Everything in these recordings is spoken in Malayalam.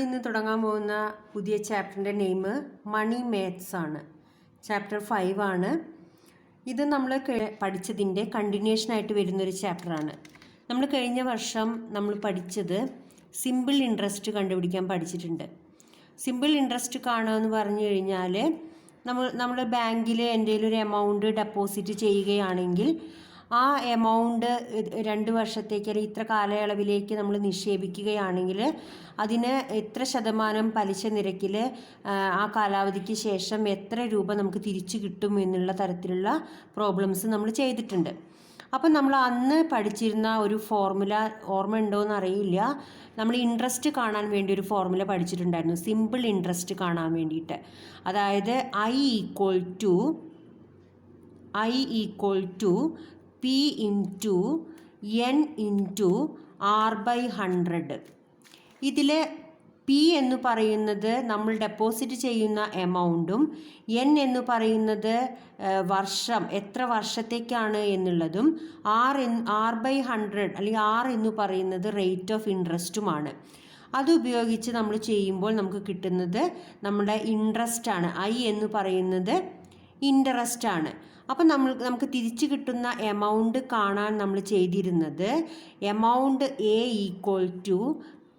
ഇന്ന് തുടങ്ങാൻ പോകുന്ന പുതിയ ചാപ്റ്ററിൻ്റെ നെയിം മണി മാത്സ് ആണ്. ചാപ്റ്റർ 5 ആണ്. ഇത് നമ്മൾ പഠിച്ചതിൻ്റെ കണ്ടിന്യൂഷനായിട്ട് വരുന്നൊരു ചാപ്റ്ററാണ്. നമ്മൾ കഴിഞ്ഞ വർഷം നമ്മൾ പഠിച്ചത് സിമ്പിൾ ഇൻട്രസ്റ്റ് കണ്ടുപിടിക്കാൻ പഠിച്ചിട്ടുണ്ട്. സിമ്പിൾ ഇൻട്രസ്റ്റ് കാണുക എന്ന് പറഞ്ഞു കഴിഞ്ഞാൽ നമ്മൾ ബാങ്കിൽ എന്തെങ്കിലും ഒരു എമൗണ്ട് ഡെപ്പോസിറ്റ് ചെയ്യുകയാണെങ്കിൽ ആ എമൗണ്ട് 2 വർഷത്തേക്ക് അല്ലെങ്കിൽ ഇത്ര കാലയളവിലേക്ക് നമ്മൾ നിക്ഷേപിക്കുകയാണെങ്കിൽ അതിന് എത്ര ശതമാനം പലിശ നിരക്കിൽ ആ കാലാവധിക്ക് ശേഷം എത്ര രൂപ നമുക്ക് തിരിച്ചു കിട്ടും എന്നുള്ള തരത്തിലുള്ള പ്രോബ്ലംസ് നമ്മൾ ചെയ്തിട്ടുണ്ട്. അപ്പം നമ്മൾ അന്ന് പഠിച്ചിരുന്ന ഒരു ഫോർമുല ഓർമ്മ ഉണ്ടോയെന്ന് അറിയില്ല. നമ്മൾ ഇൻട്രസ്റ്റ് കാണാൻ വേണ്ടി ഒരു ഫോർമുല പഠിച്ചിട്ടുണ്ടായിരുന്നു, സിമ്പിൾ ഇൻട്രസ്റ്റ് കാണാൻ വേണ്ടിയിട്ട്. അതായത് I equal to P into N into R/100. ഇതിൽ P എന്ന് പറയുന്നത് നമ്മൾ ഡെപ്പോസിറ്റ് ചെയ്യുന്ന എമൗണ്ടും N എന്ന് പറയുന്നത് വർഷം എത്ര വർഷത്തേക്കാണ് എന്നുള്ളതും R/100 അല്ലെങ്കിൽ R എന്ന് പറയുന്നത് റേറ്റ് ഓഫ് ഇൻട്രസ്റ്റുമാണ്. അതുപയോഗിച്ച് നമ്മൾ ചെയ്യുമ്പോൾ നമുക്ക് കിട്ടുന്നത് നമ്മുടെ ഇൻട്രസ്റ്റ് ആണ്. I എന്ന് പറയുന്നത് ഇൻട്രസ്റ്റ് ആണ്. അപ്പം നമുക്ക് തിരിച്ചു കിട്ടുന്ന എമൗണ്ട് കാണാൻ നമ്മൾ ചെയ്തിരുന്നത് amount A equal to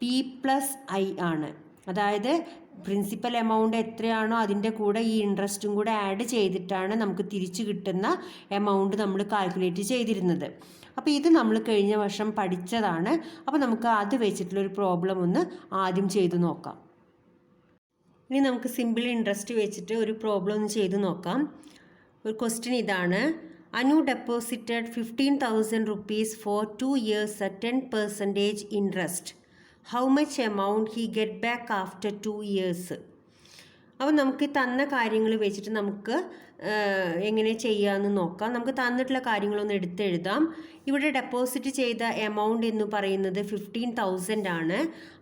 P+I ആണ്. അതായത് പ്രിൻസിപ്പൽ എമൗണ്ട് എത്രയാണോ അതിൻ്റെ കൂടെ ഈ ഇൻട്രസ്റ്റും കൂടെ ആഡ് ചെയ്തിട്ടാണ് നമുക്ക് തിരിച്ചു കിട്ടുന്ന എമൗണ്ട് നമ്മൾ കാൽക്കുലേറ്റ് ചെയ്തിരുന്നത്. അപ്പോൾ ഇത് നമ്മൾ കഴിഞ്ഞ വർഷം പഠിച്ചതാണ്. അപ്പോൾ നമുക്ക് അത് വെച്ചിട്ടുള്ളൊരു പ്രോബ്ലം ഒന്ന് ആദ്യം ചെയ്തു നോക്കാം. ഇനി നമുക്ക് സിമ്പിൾ ഇൻട്രസ്റ്റ് വെച്ചിട്ട് ഒരു പ്രോബ്ലം ഒന്ന് ചെയ്തു നോക്കാം. ഒരു ക്വസ്റ്റ്യൻ ഇതാണ്: Anu deposited 15,000 rupees for 2 years at 10% interest. How much amount he get back after 2 years? അപ്പോൾ നമുക്ക് തന്ന കാര്യങ്ങൾ വെച്ചിട്ട് നമുക്ക് എങ്ങനെ ചെയ്യാമെന്ന് നോക്കാം. നമുക്ക് തന്നിട്ടുള്ള കാര്യങ്ങളൊന്ന് എടുത്തെഴുതാം. ഇവിടെ ഡെപ്പോസിറ്റ് ചെയ്ത എമൗണ്ട് എന്ന് പറയുന്നത് 15,000 ആണ്.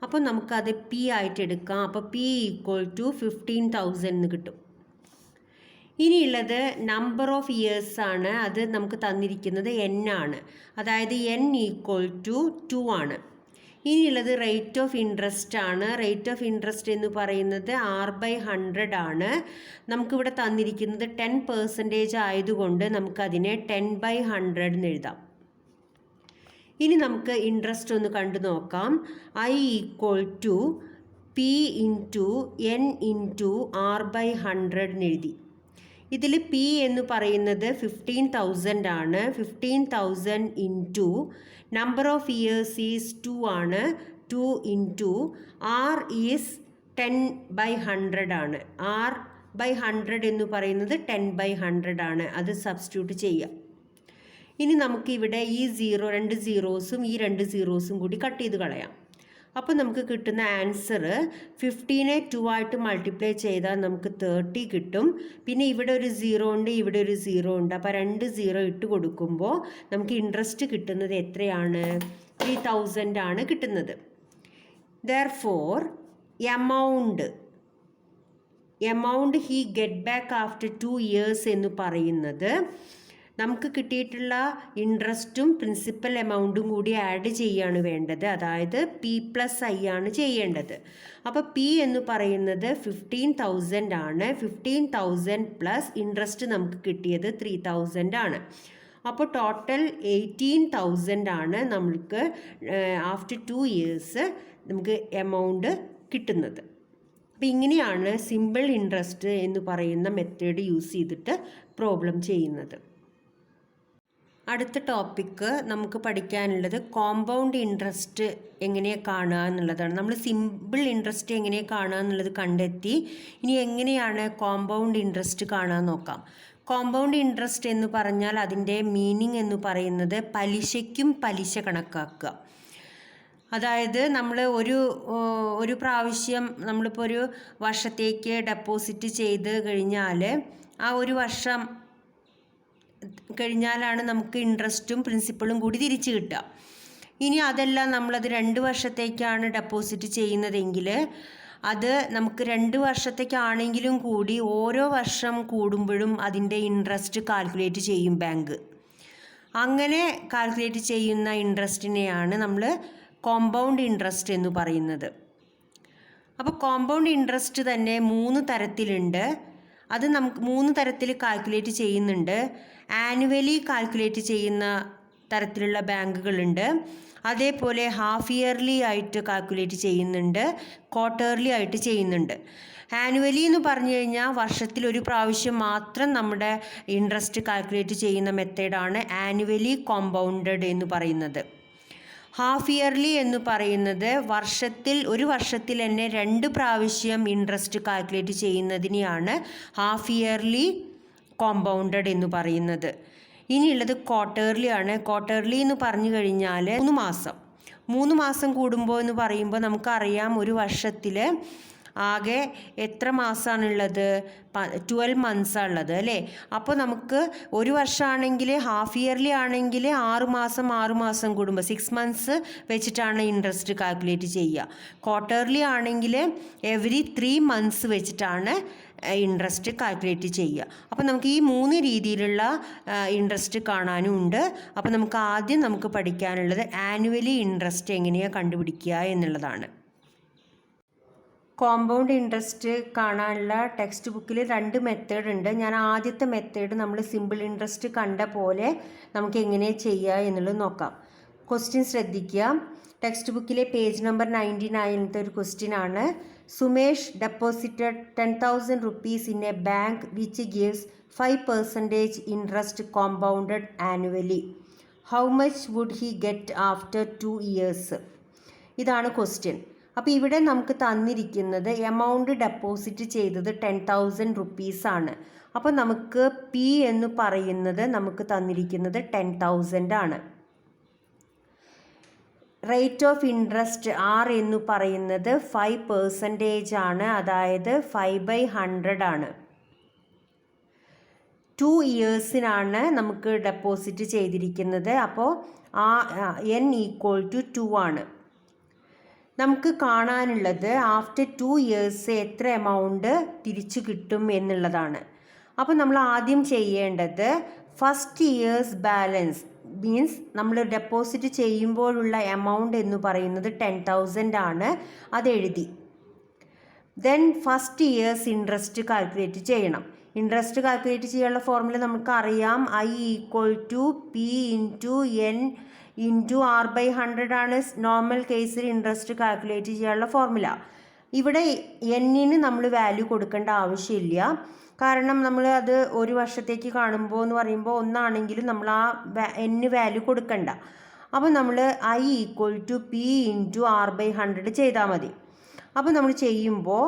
അപ്പോൾ നമുക്കത് P ആയിട്ട് എടുക്കാം. അപ്പോൾ P ഈക്വൽ ടു 15,000 എന്ന് കിട്ടും. ഇനിയുള്ളത് നമ്പർ ഓഫ് ഇയേഴ്സ് ആണ്. അത് നമുക്ക് തന്നിരിക്കുന്നത് N ആണ്. അതായത് N ഈക്വൽ ടു 2 ആണ്. ഇനിയുള്ളത് റേറ്റ് ഓഫ് ഇൻട്രസ്റ്റ് ആണ്. റേറ്റ് ഓഫ് ഇൻട്രസ്റ്റ് എന്ന് പറയുന്നത് R/100 ആണ്. നമുക്കിവിടെ തന്നിരിക്കുന്നത് 10% ആയതുകൊണ്ട് നമുക്കതിനെ 10/100 എന്ന് എഴുതാം. ഇനി നമുക്ക് ഇൻട്രസ്റ്റ് ഒന്ന് കണ്ടു നോക്കാം. I equal to P into N into R/100 എന്ന് എഴുതി. ഇതിൽ P എന്ന് പറയുന്നത് 15,000 ആണ്. 15,000 into number of years is 2 ആണ്. 2 ഇൻറ്റു R ഈസ് 10/100 ആണ്. R/100 എന്ന് പറയുന്നത് 10/100 ആണ്. അത് സബ്സ്റ്റിറ്റ്യൂട്ട് ചെയ്യാം. ഇനി നമുക്കിവിടെ ഈ 2 സീറോസും ഈ 2 സീറോസും കൂടി കട്ട് ചെയ്ത് കളയാം. അപ്പോൾ നമുക്ക് കിട്ടുന്ന ആൻസർ 15നെ 2 ആയിട്ട് മൾട്ടിപ്ലൈ ചെയ്താൽ നമുക്ക് 30 കിട്ടും. പിന്നെ ഇവിടെ ഒരു 0 ഉണ്ട്, ഇവിടെ ഒരു 0 ഉണ്ട്. അപ്പോൾ 2 0 ഇട്ട് കൊടുക്കുമ്പോൾ നമുക്ക് ഇൻട്രസ്റ്റ് കിട്ടുന്നത് എത്രയാണ്? 3,000 ആണ് കിട്ടുന്നത്. Therefore amount he get back after 2 years എന്ന് പറയുന്നത് നമുക്ക് കിട്ടിയിട്ടുള്ള ഇൻട്രസ്റ്റും പ്രിൻസിപ്പൽ എമൗണ്ടും കൂടി ആഡ് ചെയ്യാണ് വേണ്ടത്. അതായത് P+I ആണ് ചെയ്യേണ്ടത്. അപ്പോൾ P എന്ന് പറയുന്നത് 15,000 ആണ്. 15,000 പ്ലസ് ഇൻട്രസ്റ്റ് നമുക്ക് കിട്ടിയത് 3,000 ആണ്. അപ്പോൾ ടോട്ടൽ 18,000 ആണ് നമുക്ക് ആഫ്റ്റർ 2 years നമുക്ക് എമൗണ്ട് കിട്ടുന്നത്. അപ്പോൾ ഇങ്ങനെയാണ് സിമ്പിൾ ഇൻട്രസ്റ്റ് എന്ന് പറയുന്ന മെത്തേഡ് യൂസ് ചെയ്തിട്ട് പ്രോബ്ലം ചെയ്യുന്നത്. അടുത്ത ടോപ്പിക്ക് നമുക്ക് പഠിക്കാനുള്ളത് കോമ്പൗണ്ട് ഇൻട്രസ്റ്റ് എങ്ങനെ കാണുക എന്നുള്ളതാണ്. നമ്മൾ സിമ്പിൾ ഇൻട്രസ്റ്റ് എങ്ങനെ കാണുക എന്നുള്ളത് കണ്ടെത്തി. ഇനി എങ്ങനെയാണ് കോമ്പൗണ്ട് ഇൻട്രസ്റ്റ് കാണാൻ നോക്കാം. കോമ്പൗണ്ട് ഇൻട്രസ്റ്റ് എന്ന് പറഞ്ഞാൽ അതിൻ്റെ മീനിങ് എന്ന് പറയുന്നത് പലിശയ്ക്കും പലിശ കണക്കാക്കുക. അതായത് നമ്മൾ ഒരു പ്രാവശ്യം നമ്മളിപ്പോൾ ഒരു വർഷത്തേക്ക് ഡെപ്പോസിറ്റ് ചെയ്ത് കഴിഞ്ഞാൽ ആ ഒരു വർഷം കഴിഞ്ഞാലാണ് നമുക്ക് ഇൻട്രസ്റ്റും പ്രിൻസിപ്പളും കൂടി തിരിച്ചു കിട്ടുക. ഇനി അതല്ല നമ്മളത് 2 വർഷത്തേക്കാണ് ഡെപ്പോസിറ്റ് ചെയ്യുന്നതെങ്കിൽ അത് നമുക്ക് 2 വർഷത്തേക്കാണെങ്കിലും കൂടി ഓരോ വർഷം കൂടുമ്പോഴും അതിൻ്റെ ഇൻട്രസ്റ്റ് കാൽക്കുലേറ്റ് ചെയ്യും ബാങ്ക്. അങ്ങനെ കാൽക്കുലേറ്റ് ചെയ്യുന്ന ഇൻട്രസ്റ്റിനെയാണ് നമ്മൾ കോമ്പൗണ്ട് ഇൻട്രസ്റ്റ് എന്ന് പറയുന്നത്. അപ്പോൾ കോമ്പൗണ്ട് ഇൻട്രസ്റ്റ് തന്നെ 3 തരത്തിലുണ്ട്. അത് നമുക്ക് 3 തരത്തിൽ കാൽക്കുലേറ്റ് ചെയ്യുന്നുണ്ട്. ആനുവലി കാൽക്കുലേറ്റ് ചെയ്യുന്ന തരത്തിലുള്ള ബാങ്കുകളുണ്ട്, അതേപോലെ ഹാഫ് ഇയർലി ആയിട്ട് കാൽക്കുലേറ്റ് ചെയ്യുന്നുണ്ട്, ക്വാർട്ടർലി ആയിട്ട് ചെയ്യുന്നുണ്ട്. ആനുവലി എന്ന് പറഞ്ഞു കഴിഞ്ഞാൽ വർഷത്തിൽ ഒരു പ്രാവശ്യം മാത്രം നമ്മുടെ ഇൻട്രസ്റ്റ് കാൽക്കുലേറ്റ് ചെയ്യുന്ന മെത്തേഡാണ് ആനുവലി കോമ്പൗണ്ടഡ് എന്ന് പറയുന്നത്. ഹാഫ് ഇയർലി എന്ന് പറയുന്നത് ഒരു വർഷത്തിൽ തന്നെ 2 പ്രാവശ്യം ഇൻട്രസ്റ്റ് കാൽക്കുലേറ്റ് ചെയ്യുന്നതിനെയാണ് ഹാഫ് ഇയർലി കോമ്പൗണ്ടഡ് എന്ന് പറയുന്നത്. ഇനിയുള്ളത് ക്വാർട്ടർലി ആണ്. ക്വാർട്ടർലി എന്ന് പറഞ്ഞു കഴിഞ്ഞാൽ 3 മാസം കൂടുമ്പോൾ എന്ന് പറയുമ്പോൾ നമുക്കറിയാം ഒരു വർഷത്തിൽ ആകെ എത്ര മാസമാണുള്ളത്? 12 മന്ത്സാണ് ഉള്ളത് അല്ലേ? അപ്പോൾ നമുക്ക് ഒരു വർഷമാണെങ്കിൽ ഹാഫ് ഇയർലി ആണെങ്കിൽ 6 മാസം കൂടുമ്പോൾ 6 മന്ത്സ് വെച്ചിട്ടാണ് ഇൻട്രസ്റ്റ് കാൽക്കുലേറ്റ് ചെയ്യുക. ക്വാർട്ടർലി ആണെങ്കിൽ എവറി 3 മന്ത്സ് വെച്ചിട്ടാണ് ഇൻട്രസ്റ്റ് കാൽക്കുലേറ്റ് ചെയ്യുക. അപ്പോൾ നമുക്ക് ഈ 3 രീതിയിലുള്ള ഇൻട്രസ്റ്റ് കാണാനും ഉണ്ട്. അപ്പോൾ നമുക്ക് പഠിക്കാനുള്ളത് ആനുവലി ഇൻട്രസ്റ്റ് എങ്ങനെയാണ് കണ്ടുപിടിക്കുക എന്നുള്ളതാണ്. കോമ്പൗണ്ട് ഇൻട്രസ്റ്റ് കാണാനുള്ള ടെക്സ്റ്റ് ബുക്കിൽ 2 മെത്തേഡ് ഉണ്ട്. ഞാൻ ആദ്യത്തെ മെത്തേഡ് നമ്മൾ സിമ്പിൾ ഇൻട്രസ്റ്റ് കണ്ട പോലെ നമുക്ക് എങ്ങനെ ചെയ്യുക എന്നുള്ളത് നോക്കാം. ക്വസ്റ്റ്യൻ ശ്രദ്ധിക്കുക. ടെക്സ്റ്റ് ബുക്കിലെ പേജ് നമ്പർ 99 ഒരു ക്വസ്റ്റ്യൻ ആണ്. Sumesh deposited 10,000 rupees in a bank which gives 5% interest compounded annually. How much would he get after 2 years? ഇതാണ് ക്വസ്റ്റ്യൻ. അപ്പോൾ ഇവിടെ നമുക്ക് തന്നിരിക്കുന്നത് എമൗണ്ട് ഡെപ്പോസിറ്റ് ചെയ്തത് 10,000 rupees ആണ്. അപ്പോൾ നമുക്ക് പി എന്ന് പറയുന്നത് നമുക്ക് തന്നിരിക്കുന്നത് 10,000 ആണ്. റേറ്റ് ഓഫ് ഇൻട്രസ്റ്റ് ആർ എന്ന് പറയുന്നത് 5% ആണ്, അതായത് 5/100 ആണ്. 2 yearsനാണ് നമുക്ക് ഡെപ്പോസിറ്റ് ചെയ്തിരിക്കുന്നത്. അപ്പോൾ n = 2 ആണ്. നമുക്ക് കാണാനുള്ളത് ആഫ്റ്റർ 2 years എത്ര എമൗണ്ട് തിരിച്ചു കിട്ടും എന്നുള്ളതാണ്. അപ്പോൾ നമ്മൾ ആദ്യം ചെയ്യേണ്ടത് ഫസ്റ്റ് ഇയേഴ്സ് ബാലൻസ് മീൻസ് നമ്മൾ ഡെപ്പോസിറ്റ് ചെയ്യുമ്പോഴുള്ള എമൗണ്ട് എന്ന് പറയുന്നത് 10,000 ആണ്, അതെഴുതി. Then first year's interest calculate ചെയ്യണം. ഇൻട്രസ്റ്റ് കാൽക്കുലേറ്റ് ചെയ്യാനുള്ള ഫോർമുല നമുക്കറിയാം. I = P × N × R/100 ആണ് നോർമൽ കേസിൽ ഇൻട്രസ്റ്റ് കാൽക്കുലേറ്റ് ചെയ്യാനുള്ള ഫോർമുല. ഇവിടെ എന്നിന് നമ്മൾ വാല്യൂ കൊടുക്കേണ്ട ആവശ്യമില്ല. കാരണം നമ്മൾ അത് ഒരു വർഷത്തേക്ക് കാണുമ്പോൾ എന്ന് പറയുമ്പോൾ ഒന്നാണെങ്കിലും നമ്മൾ ആ വാല്യൂ കൊടുക്കണ്ട. അപ്പോൾ നമ്മൾ I = P × R/100 ചെയ്താൽ മതി. അപ്പോൾ നമ്മൾ ചെയ്യുമ്പോൾ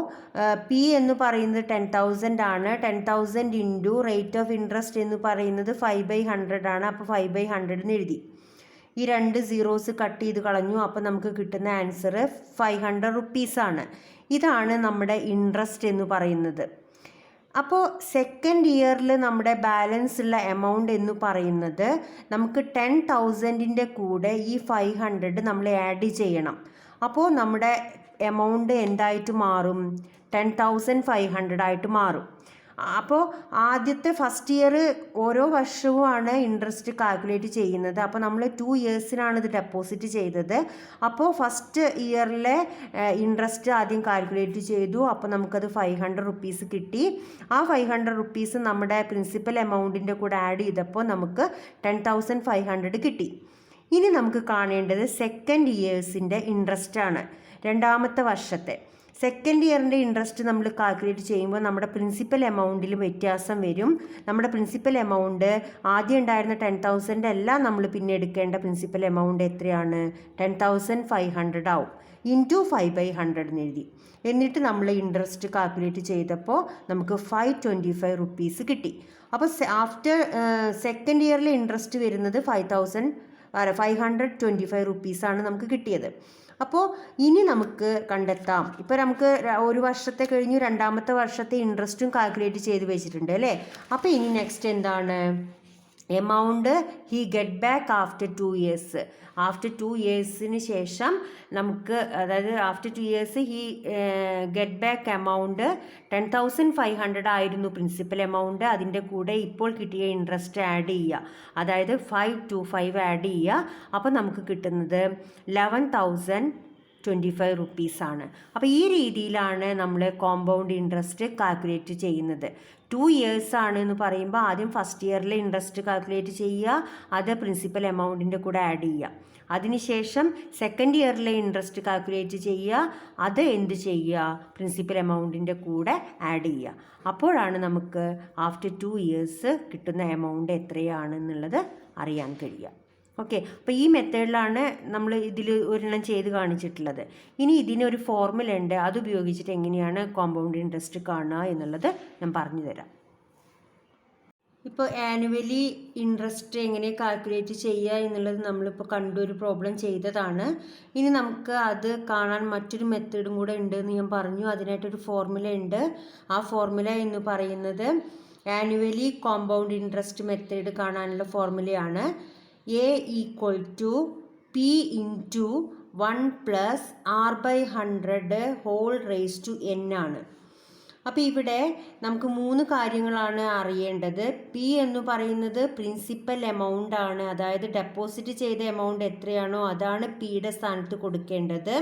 പി എന്ന് പറയുന്നത് 10,000 ആണ്. 10,000 ഇൻറ്റു റേറ്റ് ഓഫ് ഇൻട്രസ്റ്റ് എന്ന് പറയുന്നത് 5/100 ആണ്. അപ്പോൾ 5/100 എന്ന് എഴുതി. ഈ 2 zeros കട്ട് ചെയ്ത് കളഞ്ഞു. അപ്പോൾ നമുക്ക് കിട്ടുന്ന ആൻസർ 500 rupees ആണ്. ഇതാണ് നമ്മുടെ ഇൻട്രസ്റ്റ് എന്ന് പറയുന്നത്. അപ്പോൾ സെക്കൻഡ് ഇയറിൽ നമ്മുടെ ബാലൻസ് ഉള്ള എമൗണ്ട് എന്ന് പറയുന്നത് നമുക്ക് 10,000ൻ്റെ കൂടെ ഈ 500 നമ്മൾ ആഡ് ചെയ്യണം. അപ്പോൾ നമ്മുടെ എമൗണ്ട് എന്തായിട്ട് മാറും? 10,500 ആയിട്ട് മാറും. അപ്പോൾ ആദ്യത്തെ ഫസ്റ്റ് ഇയർ ഓരോ വർഷവുമാണ് ഇൻട്രസ്റ്റ് കാൽക്കുലേറ്റ് ചെയ്യുന്നത്. അപ്പോൾ നമ്മൾ 2 yearsനാണ് ഇത് ഡെപ്പോസിറ്റ് ചെയ്തത്. അപ്പോൾ ഫസ്റ്റ് ഇയറിലെ ഇൻട്രസ്റ്റ് ആദ്യം കാൽക്കുലേറ്റ് ചെയ്തു. അപ്പോൾ നമുക്കത് 500 rupees കിട്ടി. ആ 500 rupees നമ്മുടെ പ്രിൻസിപ്പൽ എമൗണ്ടിൻ്റെ കൂടെ ആഡ് ചെയ്തപ്പോൾ നമുക്ക് 10,500 കിട്ടി. ഇനി നമുക്ക് കാണേണ്ടത് സെക്കൻഡ് ഇയേഴ്സിൻ്റെ ഇൻട്രസ്റ്റ് ആണ്, രണ്ടാമത്തെ വർഷത്തെ. സെക്കൻഡ് ഇയറിൻ്റെ ഇൻട്രസ്റ്റ് നമ്മൾ കാൽക്കുലേറ്റ് ചെയ്യുമ്പോൾ നമ്മുടെ പ്രിൻസിപ്പൽ എമൗണ്ടിൽ വ്യത്യാസം വരും. നമ്മുടെ പ്രിൻസിപ്പൽ എമൗണ്ട് ആദ്യം ഉണ്ടായിരുന്ന 10,000 അല്ല, നമ്മൾ പിന്നെ എടുക്കേണ്ട പ്രിൻസിപ്പൽ എമൗണ്ട് എത്രയാണ്? 10,500 ആവും. ഇൻറ്റു 5/100 എന്ന് എഴുതി. എന്നിട്ട് നമ്മൾ ഇൻട്രസ്റ്റ് കാൽക്കുലേറ്റ് ചെയ്തപ്പോൾ നമുക്ക് 525 rupees കിട്ടി. അപ്പോൾ ആഫ്റ്റർ സെക്കൻഡ് ഇയറിലെ ഇൻട്രസ്റ്റ് വരുന്നത് 525 rupees ആണ് നമുക്ക് കിട്ടിയത്. അപ്പോൾ ഇനി നമുക്ക് കണ്ടെത്താം. ഇപ്പോൾ നമുക്ക് ഒരു വർഷത്തെ കഴിഞ്ഞു, രണ്ടാമത്തെ വർഷത്തെ ഇൻട്രസ്റ്റും കാൽക്കുലേറ്റ് ചെയ്ത് വെച്ചിട്ടുണ്ട് അല്ലേ? അപ്പോൾ ഇനി നെക്സ്റ്റ് എന്താണ്? Amount he get back after 2 years. After 2 yearsന് ശേഷം നമുക്ക്, അതായത് after 2 years he get back amount 10,500 ആയിരുന്നു പ്രിൻസിപ്പൽ എമൗണ്ട്. അതിൻ്റെ കൂടെ ഇപ്പോൾ കിട്ടിയ ഇൻട്രസ്റ്റ് ആഡ് ചെയ്യുക, അതായത് 525 ആഡ് ചെയ്യുക. അപ്പോൾ നമുക്ക് കിട്ടുന്നത് 11,000 25 റുപ്പീസാണ്. അപ്പോൾ ഈ രീതിയിലാണ് നമ്മൾ കോമ്പൗണ്ട് ഇൻട്രസ്റ്റ് കാൽക്കുലേറ്റ് ചെയ്യുന്നത്. 2 ഇയേഴ്സ് ആണ് എന്ന് പറയുമ്പോൾ ആദ്യം ഫസ്റ്റ് ഇയറിലെ ഇൻട്രസ്റ്റ് കാൽക്കുലേറ്റ് ചെയ്യുക, അത് പ്രിൻസിപ്പൽ എമൗണ്ടിൻ്റെ കൂടെ ആഡ് ചെയ്യുക. അതിനുശേഷം സെക്കൻഡ് ഇയറിലെ ഇൻട്രസ്റ്റ് കാൽക്കുലേറ്റ് ചെയ്യുക, അത് എന്ത് ചെയ്യുക, പ്രിൻസിപ്പൽ എമൗണ്ടിൻ്റെ കൂടെ ആഡ് ചെയ്യുക. അപ്പോഴാണ് നമുക്ക് ആഫ്റ്റർ 2 ഇയേഴ്സ് കിട്ടുന്ന എമൗണ്ട് എത്രയാണെന്നുള്ളത് അറിയാൻ കഴിയുക. ഓക്കെ, അപ്പോൾ ഈ മെത്തേഡിലാണ് നമ്മൾ ഇതിൽ ഒരെണ്ണം ചെയ്ത് കാണിച്ചിട്ടുള്ളത്. ഇനി ഇതിനൊരു ഫോർമുല ഉണ്ട്, അത് ഉപയോഗിച്ചിട്ട് എങ്ങനെയാണ് കോമ്പൗണ്ട് ഇൻട്രസ്റ്റ് കാണുക എന്നുള്ളത് ഞാൻ പറഞ്ഞു തരാം. ഇപ്പോൾ ആനുവലി ഇൻട്രസ്റ്റ് എങ്ങനെ കാൽക്കുലേറ്റ് ചെയ്യുക എന്നുള്ളത് നമ്മളിപ്പോൾ കണ്ടൊരു പ്രോബ്ലം ചെയ്തതാണ്. ഇനി നമുക്ക് അത് കാണാൻ മറ്റൊരു മെത്തേഡും കൂടെ ഉണ്ട് എന്ന് ഞാൻ പറഞ്ഞു. അതിനായിട്ടൊരു ഫോർമുല ഉണ്ട്. ആ ഫോർമുല എന്ന് പറയുന്നത് ആനുവലി കോമ്പൗണ്ട് ഇൻട്രസ്റ്റ് മെത്തേഡ് കാണാനുള്ള ഫോർമുലയാണ് A = P × 1 + R/100 whole raise to n ആണ്. അപ്പോൾ ഇവിടെ നമുക്ക് 3 കാര്യങ്ങളാണ് അറിയേണ്ടത്. പി എന്ന് പറയുന്നത് പ്രിൻസിപ്പൽ എമൗണ്ട് ആണ്, അതായത് ഡെപ്പോസിറ്റ് ചെയ്ത എമൗണ്ട് എത്രയാണോ അതാണ് പിയുടെ സ്ഥാനത്ത് കൊടുക്കേണ്ടത്.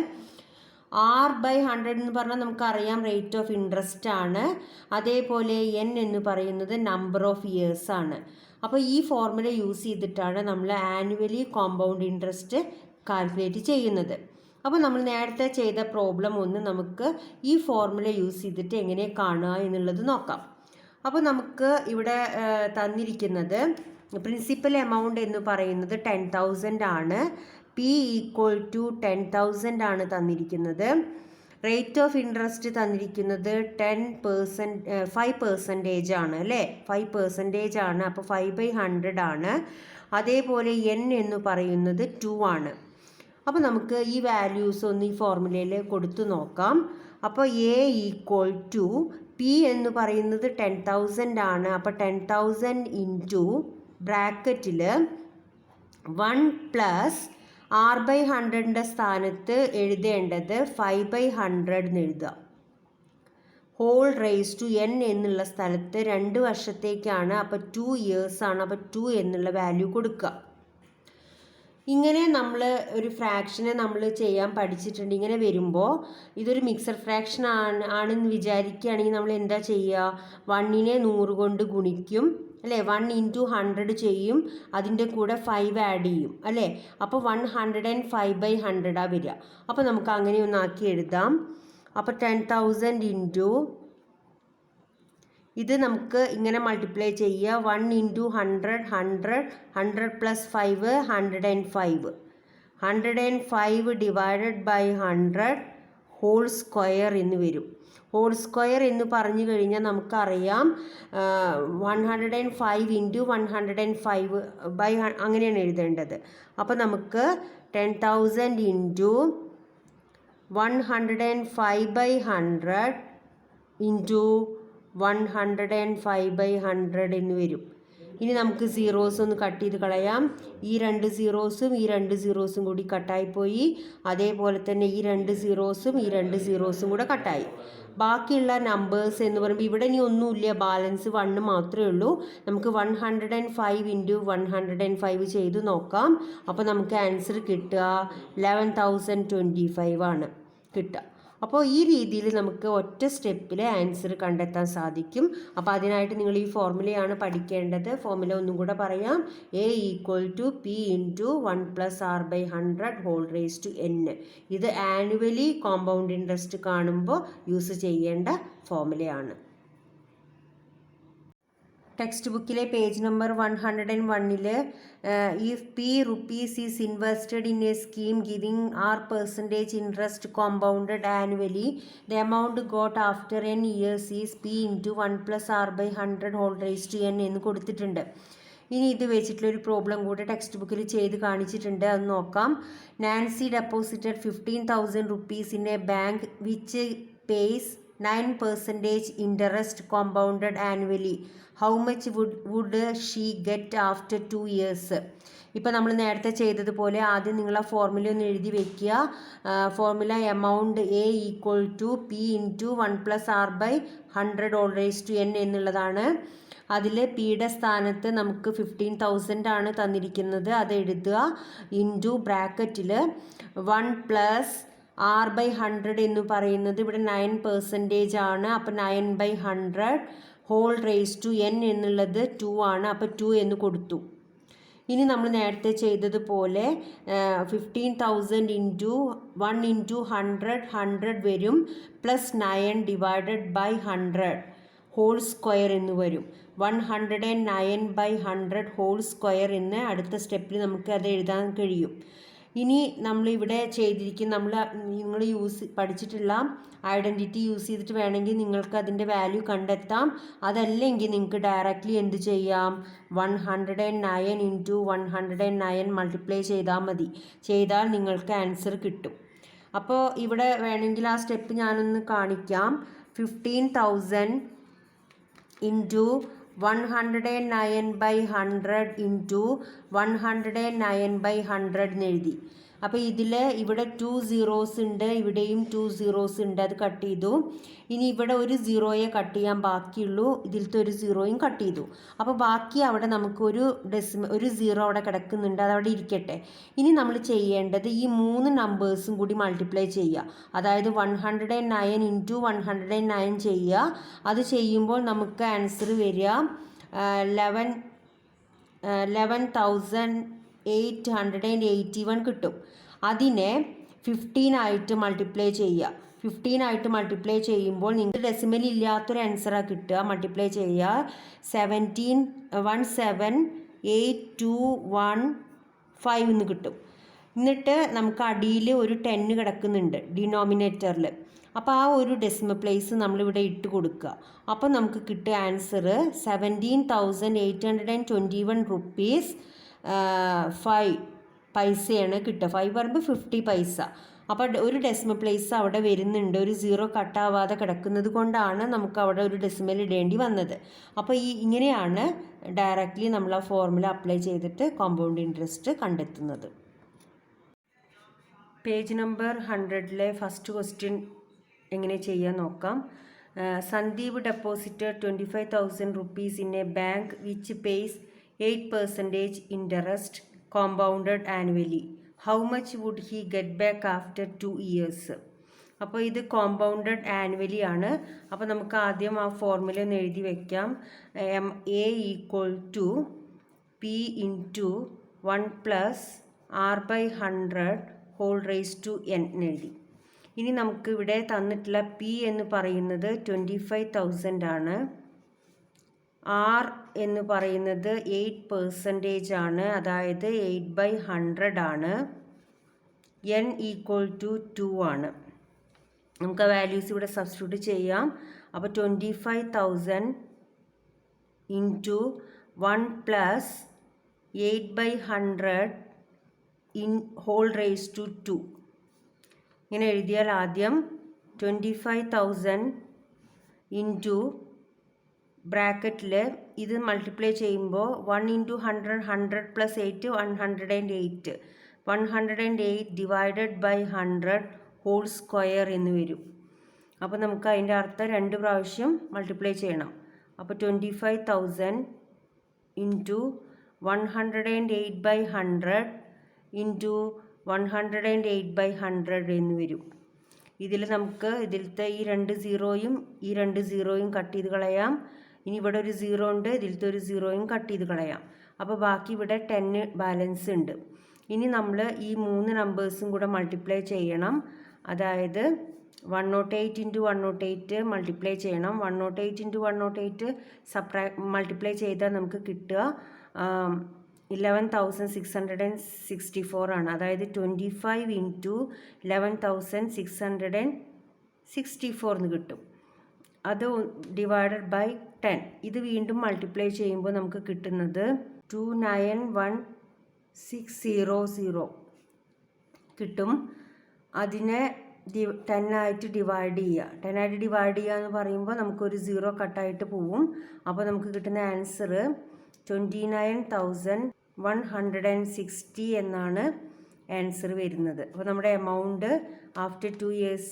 R/100 എന്ന് പറഞ്ഞാൽ നമുക്കറിയാം റേറ്റ് ഓഫ് ഇൻട്രസ്റ്റ് ആണ്. അതേപോലെ n എന്ന് പറയുന്നത് നമ്പർ ഓഫ് ഇയേഴ്സ് ആണ്. അപ്പോൾ ഈ ഫോർമുല യൂസ് ചെയ്തിട്ടാണ് നമ്മൾ ആനുവലി കോമ്പൗണ്ട് ഇൻട്രസ്റ്റ് കാൽക്കുലേറ്റ് ചെയ്യുന്നത്. അപ്പോൾ നമ്മൾ നേരത്തെ ചെയ്ത പ്രോബ്ലം ഒന്ന് നമുക്ക് ഈ ഫോർമുല യൂസ് ചെയ്തിട്ട് എങ്ങനെ കാണുക എന്നുള്ളത് നോക്കാം. അപ്പോൾ നമുക്ക് ഇവിടെ തന്നിരിക്കുന്നത് പ്രിൻസിപ്പൽ എമൗണ്ട് എന്ന് പറയുന്നത് 10,000 ആണ്. P = 10,000 ആണ് തന്നിരിക്കുന്നത്. റേറ്റ് ഓഫ് ഇൻട്രസ്റ്റ് തന്നിരിക്കുന്നത് 5% ആണ് അല്ലേ, 5% ആണ്. അപ്പോൾ 5/100 ആണ്. അതേപോലെ n എന്ന് പറയുന്നത് 2 ആണ്. അപ്പോൾ നമുക്ക് ഈ വാല്യൂസ് ഒന്ന് ഈ ഫോർമുലയിൽ കൊടുത്തു നോക്കാം. അപ്പോൾ A = P എന്ന് പറയുന്നത് 10,000 ആണ്. അപ്പോൾ 10,000 ഇൻറ്റു ബ്രാക്കറ്റിൽ 1 + R/100ൻ്റെ സ്ഥാനത്ത് എഴുതേണ്ടത് 5/100 എന്ന് എഴുതുക. ഹോൾ റേസ് ടു n എന്നുള്ള സ്ഥലത്ത് 2 വർഷത്തേക്കാണ്, അപ്പോൾ 2 ഇയേഴ്സ് ആണ്. അപ്പോൾ 2 എന്നുള്ള വാല്യൂ കൊടുക്കുക. ഇങ്ങനെ നമ്മൾ ഒരു ഫ്രാക്ഷനെ നമ്മൾ ചെയ്യാൻ പഠിച്ചിട്ടുണ്ട്. ഇങ്ങനെ വരുമ്പോൾ ഇതൊരു മിക്സഡ് ഫ്രാക്ഷൻ ആണെന്ന് വിചാരിക്കുകയാണെങ്കിൽ നമ്മൾ എന്താ ചെയ്യുക, 1നെ 100 കൊണ്ട് ഗുണിക്കും അല്ലേ, 1 × 100 ചെയ്യും, അതിൻ്റെ കൂടെ 5 ആഡ് ചെയ്യും അല്ലേ. അപ്പോൾ 105/100 വരിക. അപ്പോൾ നമുക്ക് അങ്ങനെ ഒന്നാക്കി എഴുതാം. അപ്പോൾ 10,000 ഇൻറ്റു ഇത് നമുക്ക് ഇങ്ങനെ മൾട്ടിപ്ലൈ ചെയ്യുക. 1 × 100 100 100 + 5 105 105 ഡിവൈഡഡ് ബൈ 100 ഹോൾ സ്ക്വയർ എന്ന് വരും. ഹോൾ സ്ക്വയർ എന്ന് പറഞ്ഞു കഴിഞ്ഞാൽ നമുക്കറിയാം 105 × 105 അങ്ങനെയാണ് എഴുതേണ്ടത്. അപ്പോൾ നമുക്ക് 10,000 ഇൻറ്റു 105/100 ഇൻറ്റു 105/100 എന്ന് വരും. ഇനി നമുക്ക് സീറോസ് ഒന്ന് കട്ട് ചെയ്ത് കളയാം. ഈ 2 സീറോസും ഈ 2 സീറോസും കൂടി കട്ടായിപ്പോയി. അതേപോലെ തന്നെ ഈ 2 സീറോസും ഈ 2 സീറോസും കൂടെ കട്ടായി. ബാക്കിയുള്ള നമ്പേഴ്സ് എന്ന് പറയുമ്പോൾ ഇവിടെ ഇനി ഒന്നുമില്ല, ബാലൻസ് 1 മാത്രമേ ഉള്ളൂ. നമുക്ക് 105 × 105 ചെയ്ത് നോക്കാം. അപ്പോൾ നമുക്ക് ആൻസർ കിട്ടുക 11,025 ആണ് കിട്ടുക. അപ്പോൾ ഈ രീതിയിൽ നമുക്ക് ഒറ്റ സ്റ്റെപ്പിൽ ആൻസർ കണ്ടെത്താൻ സാധിക്കും. അപ്പോൾ അതിനായിട്ട് നിങ്ങൾ ഈ ഫോർമുലയാണ് പഠിക്കേണ്ടത്. ഫോർമുല ഒന്നും കൂടെ പറയാം. A = P × 1 + R/100 whole raise to n. ഇത് ആനുവലി കോമ്പൗണ്ട് ഇൻട്രസ്റ്റ് കാണുമ്പോൾ യൂസ് ചെയ്യേണ്ട ഫോർമുലയാണ്. ടെക്സ്റ്റ് ബുക്കിലെ page number 101 if P rupees is invested in a scheme giving R% interest compounded annually, the amount got after n years is P × 1 + R/100 whole raise to n എന്ന് കൊടുത്തിട്ടുണ്ട്. ഇനി ഇത് വെച്ചിട്ടുള്ളൊരു പ്രോബ്ലം കൂടെ ടെക്സ്റ്റ് ബുക്കിൽ ചെയ്ത് കാണിച്ചിട്ടുണ്ട്, അത് നോക്കാം. Nancy deposited 15,000 rupees in a bank which pays 9% interest compounded annually. How much would she get after 2 years? ഇപ്പോൾ നമ്മൾ നേരത്തെ ചെയ്തതുപോലെ ആദ്യം നിങ്ങൾ ആ ഫോർമുല ഒന്ന് എഴുതി വെക്കുക. Formula amount A = P × 1 + R/100 whole raise to n എന്നുള്ളതാണ്. അതിൽ പിയുടെ സ്ഥാനത്ത് നമുക്ക് 15,000 ആണ് തന്നിരിക്കുന്നത്, അത് എഴുതുക. ഇൻറ്റു ബ്രാക്കറ്റിൽ 1 + R/100 എന്ന് പറയുന്നത് ഇവിടെ 9% ആണ്. അപ്പോൾ 9/100 ഹോൾ റേസ് ടു n എന്നുള്ളത് 2 ആണ്. അപ്പോൾ 2 എന്ന് കൊടുത്തു. ഇനി നമ്മൾ നേരത്തെ ചെയ്തതുപോലെ 15,000 ഇൻറ്റു 1 ഇൻറ്റു 100 വരും, plus 9 divided by 100 whole square എന്ന് വരും. 109/100 ഹോൾ സ്ക്വയർ എന്ന് അടുത്ത സ്റ്റെപ്പിൽ നമുക്ക് അത് എഴുതാൻ കഴിയും. ഇനി നമ്മളിവിടെ ചെയ്തിരിക്കുന്ന നിങ്ങൾ പഠിച്ചിട്ടുള്ള ഐഡൻറ്റിറ്റി യൂസ് ചെയ്തിട്ട് വേണമെങ്കിൽ നിങ്ങൾക്ക് അതിൻ്റെ വാല്യൂ കണ്ടെത്താം. അതല്ലെങ്കിൽ നിങ്ങൾക്ക് ഡയറക്റ്റ്ലി എന്ത് ചെയ്യാം, 109 ഇൻറ്റു 109 മൾട്ടിപ്ലൈ ചെയ്താൽ മതി. ചെയ്താൽ നിങ്ങൾക്ക് ആൻസർ കിട്ടും. അപ്പോൾ ഇവിടെ വേണമെങ്കിൽ ആ സ്റ്റെപ്പ് ഞാനൊന്ന് കാണിക്കാം. 15,000 ഇൻറ്റു 109/100 ഇൻറ്റു 109/100 എന്ന് എഴുതി. അപ്പോൾ ഇവിടെ 2 zeros ഉണ്ട്, ഇവിടെയും 2 zeros ഉണ്ട്. അത് കട്ട് ചെയ്തു. ഇനി ഇവിടെ ഒരു സീറോയെ കട്ട് ചെയ്യാൻ ബാക്കിയുള്ളൂ, ഇതിലത്തെ ഒരു സീറോയും കട്ട് ചെയ്തു. അപ്പോൾ ബാക്കി അവിടെ നമുക്ക് ഒരു സീറോ അവിടെ കിടക്കുന്നുണ്ട്, അതവിടെ ഇരിക്കട്ടെ. ഇനി നമ്മൾ ചെയ്യേണ്ടത് ഈ 3 നമ്പേഴ്സും കൂടി മൾട്ടിപ്ലൈ ചെയ്യുക. അതായത് 109 ഇൻറ്റു 109 ചെയ്യുക. അത് ചെയ്യുമ്പോൾ നമുക്ക് ആൻസർ വരിക 11,881 കിട്ടും. അതിനെ 15 ആയിട്ട് മൾട്ടിപ്ലൈ ചെയ്യുക. 15 ആയിട്ട് മൾട്ടിപ്ലൈ ചെയ്യുമ്പോൾ നിങ്ങൾക്ക് ഡെസിമൽ ഇല്ലാത്തൊരു ആൻസറാണ് കിട്ടുക. മൾട്ടിപ്ലൈ ചെയ്യുക 17,8215 എന്ന് കിട്ടും. എന്നിട്ട് നമുക്ക് അടിയിൽ ഒരു 10 കിടക്കുന്നുണ്ട് ഡിനോമിനേറ്ററിൽ. അപ്പോൾ ആ ഒരു ഡെസിമൽ പ്ലേസ് നമ്മളിവിടെ ഇട്ട് കൊടുക്കുക. അപ്പോൾ നമുക്ക് കിട്ടിയ ആൻസർ 17,821 റുപ്പീസ് 5 പൈസയാണ് കിട്ടുക. 5 പറയുമ്പോൾ 50 പൈസ. അപ്പോൾ ഒരു ഡെസിമൽ പ്ലേസ് അവിടെ വരുന്നുണ്ട്, ഒരു സീറോ കട്ടാവാതെ കിടക്കുന്നത് കൊണ്ടാണ് നമുക്ക് അവിടെ ഒരു ഡെസിമൽ ഇടേണ്ടി വന്നത്. അപ്പോൾ ഇങ്ങനെയാണ് ഡയറക്റ്റ്ലി നമ്മൾ ആ ഫോർമുല അപ്ലൈ ചെയ്തിട്ട് കോമ്പൗണ്ട് ഇൻട്രസ്റ്റ് കണ്ടെത്തുന്നത്. പേജ് നമ്പർ 100 ഫസ്റ്റ് ക്വസ്റ്റ്യൻ എങ്ങനെ ചെയ്യാൻ നോക്കാം. Sandeep deposited 25,000 rupees in a bank which pays 8% interest compounded annually. How much would he get back after 2 years? അപ്പോൾ ഇത് കോമ്പൗണ്ടഡ് ആനുവലി ആണ്. അപ്പോൾ നമുക്ക് ആദ്യം ആ ഫോർമുല ഒന്ന് എഴുതി വയ്ക്കാം. A equal to P into 1 plus R/100 whole raise to n എഴുതി. ഇനി നമുക്ക് ഇവിടെ തന്നിട്ടുള്ള P എന്ന് പറയുന്നത് 25,000 ആണ്. R എന്ന് പറയുന്നത് 8% ആണ്, അതായത് 8/100 ആണ്. n ഈക്വൽ ടു 2 ആണ്. നമുക്ക് വാല്യൂസ് ഇവിടെ സബ്സ്റ്റിറ്റ്യൂട്ട് ചെയ്യാം. അപ്പോൾ 25,000 into 1 plus 8/100 in whole raise to 2 ഇങ്ങനെ എഴുതിയാൽ ആദ്യം 25,000 ഇൻറ്റു ബ്രാക്കറ്റിൽ ഇത് മൾട്ടിപ്ലൈ ചെയ്യുമ്പോൾ 1 into 100 100 plus 8 108 108 divided by 100 whole square എന്ന് വരും. അപ്പോൾ നമുക്ക് അതിൻ്റെ അർത്ഥം 2 പ്രാവശ്യം മൾട്ടിപ്ലൈ ചെയ്യണം. അപ്പോൾ 25,000 ഇൻറ്റു 108/100 ഇൻറ്റു 108/100 എന്ന് വരും. ഇതിൽ നമുക്ക് ഇതിലത്തെ ഈ 2 സീറോയും ഈ 2 സീറോയും കട്ട് ചെയ്ത് കളയാം. ഇനി ഇവിടെ ഒരു സീറോ ഉണ്ട്, ഇതിലത്തെ ഒരു സീറോയും കട്ട് ചെയ്ത് കളയാം. അപ്പോൾ ബാക്കി ഇവിടെ 10 ബാലൻസ് ഉണ്ട്. ഇനി നമ്മൾ ഈ 3 നമ്പേഴ്സും കൂടെ മൾട്ടിപ്ലൈ ചെയ്യണം. അതായത് 108 ഇൻറ്റു 108 മൾട്ടിപ്ലൈ ചെയ്യണം. 108 ഇൻറ്റു 108 മൾട്ടിപ്ലൈ ചെയ്താൽ നമുക്ക് കിട്ടുക 11,664 ആണ്. അതായത് 25 ഇൻറ്റു 11,664 എന്ന് കിട്ടും. അത് ഡിവൈഡഡ് ബൈ 10. ഇത് വീണ്ടും മൾട്ടിപ്ലൈ ചെയ്യുമ്പോൾ നമുക്ക് കിട്ടുന്നത് 291,600 കിട്ടും. അതിനെ 10 ആയിട്ട് ഡിവൈഡ് ചെയ്യുക. 10 ആയിട്ട് ഡിവൈഡ് ചെയ്യുക എന്ന് പറയുമ്പോൾ നമുക്കൊരു സീറോ കട്ടായിട്ട് പോവും. അപ്പോൾ നമുക്ക് കിട്ടുന്ന ആൻസർ 29,160 എന്നാണ് ആൻസർ വരുന്നത്. അപ്പോൾ നമ്മുടെ amount after 2 years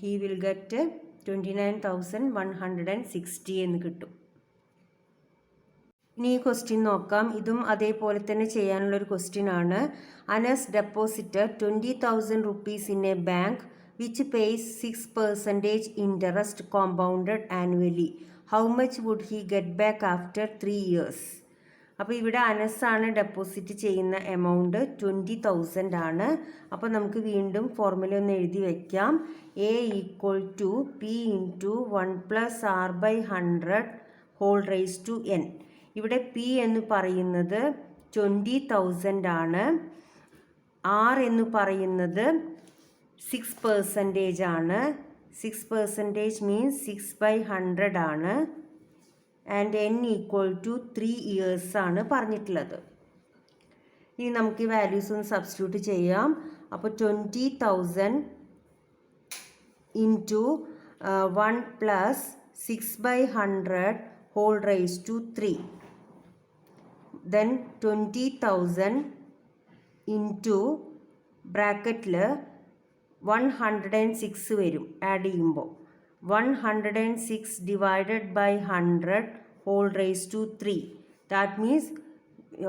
he will get 29,160 എന്ന് കിട്ടും. ഇനി ഈ ക്വസ്റ്റ്യൻ നോക്കാം. ഇതും അതേപോലെ തന്നെ ചെയ്യാനുള്ളൊരു ക്വസ്റ്റ്യൻ ആണ്. Anas deposited 20,000 rupees in a bank which pays 6% interest compounded annually. How much would he get back after 3 years? അപ്പോൾ ഇവിടെ അനസാണ് ഡെപ്പോസിറ്റ് ചെയ്യുന്ന എമൗണ്ട് 20,000 ആണ്. അപ്പോൾ നമുക്ക് വീണ്ടും ഫോർമുല ഒന്ന് എഴുതി വയ്ക്കാം. A = P × 1 + R/100 whole rice to n. ഇവിടെ P എന്ന് പറയുന്നത് 20,000 ആണ്. R എന്ന് പറയുന്നത് 6% ആണ്. 6% മീൻസ് 6/100 ആണ്. ആൻഡ് n = 3 years ആണ് പറഞ്ഞിട്ടുള്ളത്. ഇനി നമുക്ക് ഈ വാല്യൂസ് ഒന്ന് സബ്സ്റ്റിറ്റ്യൂട്ട് ചെയ്യാം. അപ്പോൾ 20,000 × 1 + 6/100 whole rice to 3. Then 20,000 into ബ്രാക്കറ്റിൽ 106 വരും ആഡ് ചെയ്യുമ്പോൾ. 106 divided by 100 whole rice to 3. That means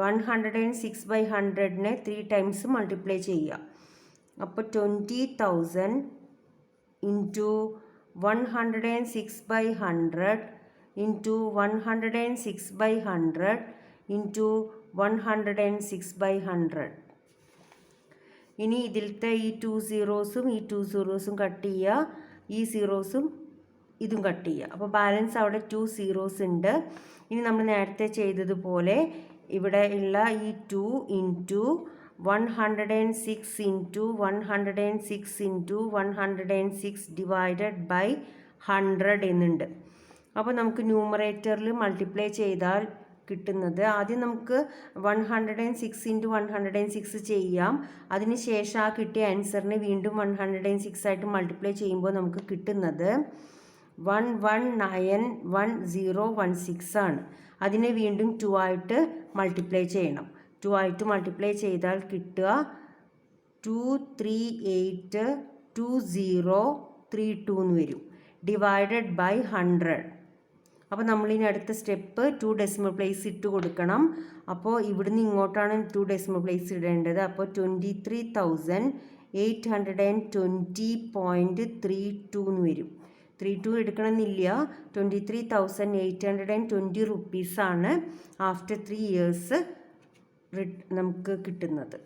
106/100നെ 3 ടൈംസ് മൾട്ടിപ്ലൈ ചെയ്യുക. അപ്പോൾ 20,000 ഇൻറ്റു 106/100 ഇൻറ്റു 106/100 ഇൻറ്റു 106/100. ഇനി ഇതിലത്തെ ഈ 2 സീറോസും ഈ 2 സീറോസും കട്ട് ചെയ്യുക. ഈ സീറോസും ഇതും കട്ട് ചെയ്യുക. അപ്പോൾ ബാലൻസ് അവിടെ 2 സീറോസ് ഉണ്ട്. ഇനി നമ്മൾ നേരത്തെ ചെയ്തതുപോലെ ഇവിടെ ഉള്ള ഈ 2 into 106 into 106 into 106 divided by 100 എന്നുണ്ട്. അപ്പോൾ നമുക്ക് ന്യൂമറേറ്ററിൽ മൾട്ടിപ്ലൈ ചെയ്താൽ കിട്ടുന്നത്, ആദ്യം നമുക്ക് 106 ഇൻറ്റു 106 ചെയ്യാം. അതിനുശേഷം ആ കിട്ടിയ ആൻസറിനെ വീണ്ടും 106 ആയിട്ട് മൾട്ടിപ്ലൈ ചെയ്യുമ്പോൾ നമുക്ക് കിട്ടുന്നത് 1191,016 ആണ്. അതിനെ വീണ്ടും 2 ആയിട്ട് മൾട്ടിപ്ലൈ ചെയ്യണം. 2 ആയിട്ട് മൾട്ടിപ്ലൈ ചെയ്താൽ കിട്ടുക 2382032 എന്ന് വരും. Divided by 100. അപ്പോൾ നമ്മളിനി അടുത്ത സ്റ്റെപ്പ് 2 ഡെസിമൽ പ്ലേസ് ഇട്ട് കൊടുക്കണം. അപ്പോൾ ഇവിടുന്ന് ഇങ്ങോട്ടാണ് 2 ഡെസിമൽ പ്ലേസ് ഇടേണ്ടത്. അപ്പോൾ 23,820.32 എന്ന് വരും. 32 എടുക്കണമെന്നില്ല. 23,820 rupees ആണ് ആഫ്റ്റർ 3 years നമുക്ക് കിട്ടുന്നത്.